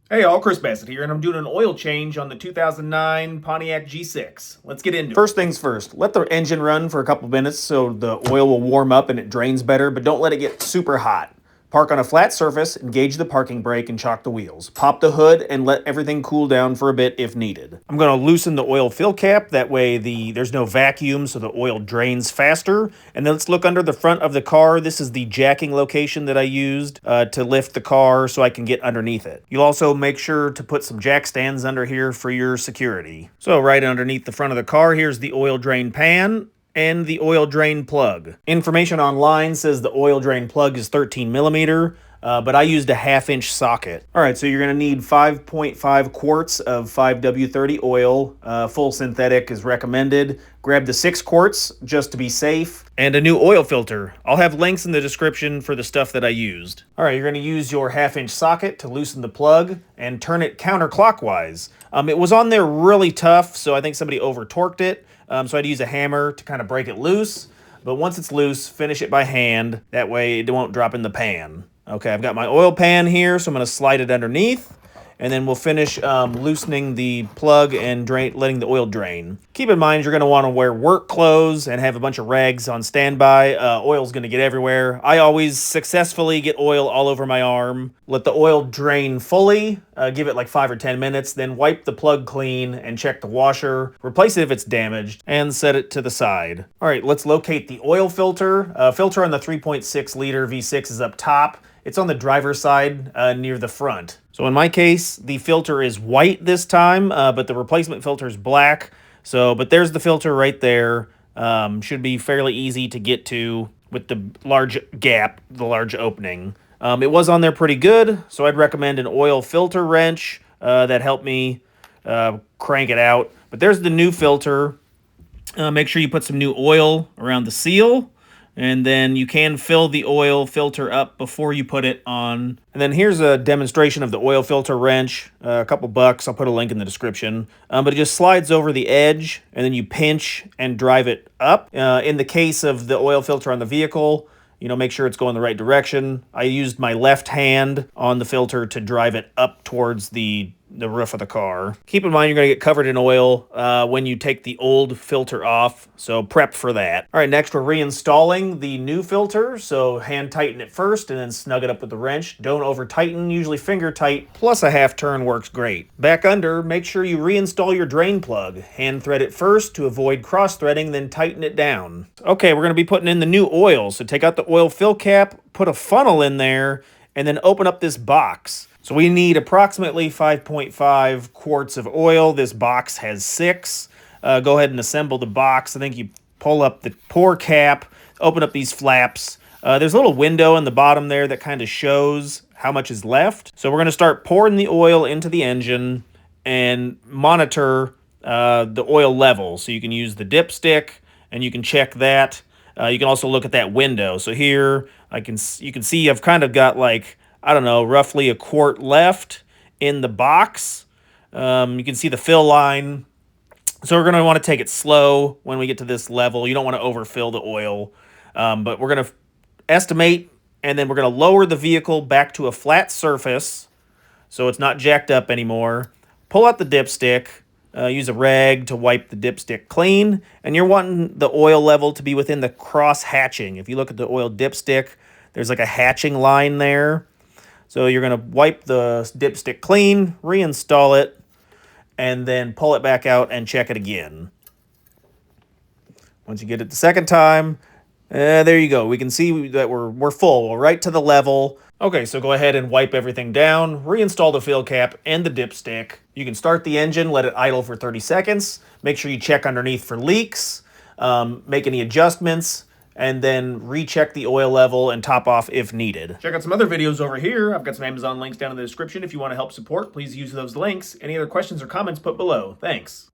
Hey all, Chris Bassett here, and I'm doing an oil change on the 2009 Pontiac G6. Let's get into it. First things first, let the engine run for a couple minutes so the oil will warm up and it drains better, but don't let it get super hot. Park on a flat surface, engage the parking brake, and chock the wheels. Pop the hood and let everything cool down for a bit if needed. I'm going to loosen the oil fill cap, that way there's no vacuum so the oil drains faster. And then let's look under the front of the car. This is the jacking location that I used to lift the car so I can get underneath it. You'll also make sure to put some jack stands under here for your security. So right underneath the front of the car, here's the oil drain pan and the oil drain plug. Information online says the oil drain plug is 13 millimeter, but I used a 1/2-inch socket. All right, so you're gonna need 5.5 quarts of 5W30 oil. Full synthetic is recommended. Grab the 6 quarts just to be safe. And a new oil filter. I'll have links in the description for the stuff that I used. All right, you're gonna use your 1/2-inch socket to loosen the plug and turn it counterclockwise. It was on there really tough, so I think somebody over-torqued it. So I'd use a hammer to kind of break it loose. But once it's loose, finish it by hand. That way it won't drop in the pan. Okay, I've got my oil pan here, so I'm going to slide it underneath. And then we'll finish loosening the plug and letting the oil drain. Keep in mind you're going to want to wear work clothes and have a bunch of rags on standby. Oil's going to get everywhere. I always successfully get oil all over my arm. Let the oil drain fully. Give it like 5 or 10 minutes. Then wipe the plug clean and check the washer. Replace it if it's damaged and set it to the side. All right, let's locate the oil filter. Filter on the 3.6 liter V6 is up top. It's on the driver's side near the front. So in my case, the filter is white this time, but the replacement filter is black. But there's the filter right there. Should be fairly easy to get to with the large gap, the large opening. It was on there pretty good, so I'd recommend an oil filter wrench that helped me crank it out. But there's the new filter. Make sure you put some new oil around the seal. And then you can fill the oil filter up before you put it on. And then here's a demonstration of the oil filter wrench. A couple bucks. I'll put a link in the description. But it just slides over the edge, and then you pinch and drive it up. In the case of the oil filter on the vehicle, make sure it's going the right direction. I used my left hand on the filter to drive it up towards the roof of the car. Keep in mind you're going to get covered in oil when you take the old filter off, so prep for that. All right, next we're reinstalling the new filter, so hand tighten it first and then snug it up with the wrench. Don't over tighten, usually finger tight, plus a half turn works great. Back under, make sure you reinstall your drain plug. Hand thread it first to avoid cross threading, then tighten it down. Okay, we're going to be putting in the new oil, so take out the oil fill cap, put a funnel in there, and then open up this box. So we need approximately 5.5 quarts of oil. This box has 6. Go ahead and assemble the box. I think you pull up the pour cap, open up these flaps. There's a little window in the bottom there that kind of shows how much is left. So we're going to start pouring the oil into the engine and monitor the oil level. So you can use the dipstick and you can check that. You can also look at that window. So here you can see I've kind of got like, I don't know, roughly a quart left in the box. You can see the fill line. So we're going to want to take it slow when we get to this level. You don't want to overfill the oil. But we're going to estimate, and then we're going to lower the vehicle back to a flat surface so it's not jacked up anymore. Pull out the dipstick. Use a rag to wipe the dipstick clean. And you're wanting the oil level to be within the cross hatching. If you look at the oil dipstick, there's like a hatching line there. So you're going to wipe the dipstick clean, reinstall it, and then pull it back out and check it again. Once you get it the second time, there you go. We can see that we're full. We're right to the level. Okay, so go ahead and wipe everything down, reinstall the fill cap and the dipstick. You can start the engine, let it idle for 30 seconds. Make sure you check underneath for leaks, make any adjustments, and then recheck the oil level and top off if needed. Check out some other videos over here. I've got some Amazon links down in the description. If you want to help support, please use those links. Any other questions or comments, put below. Thanks.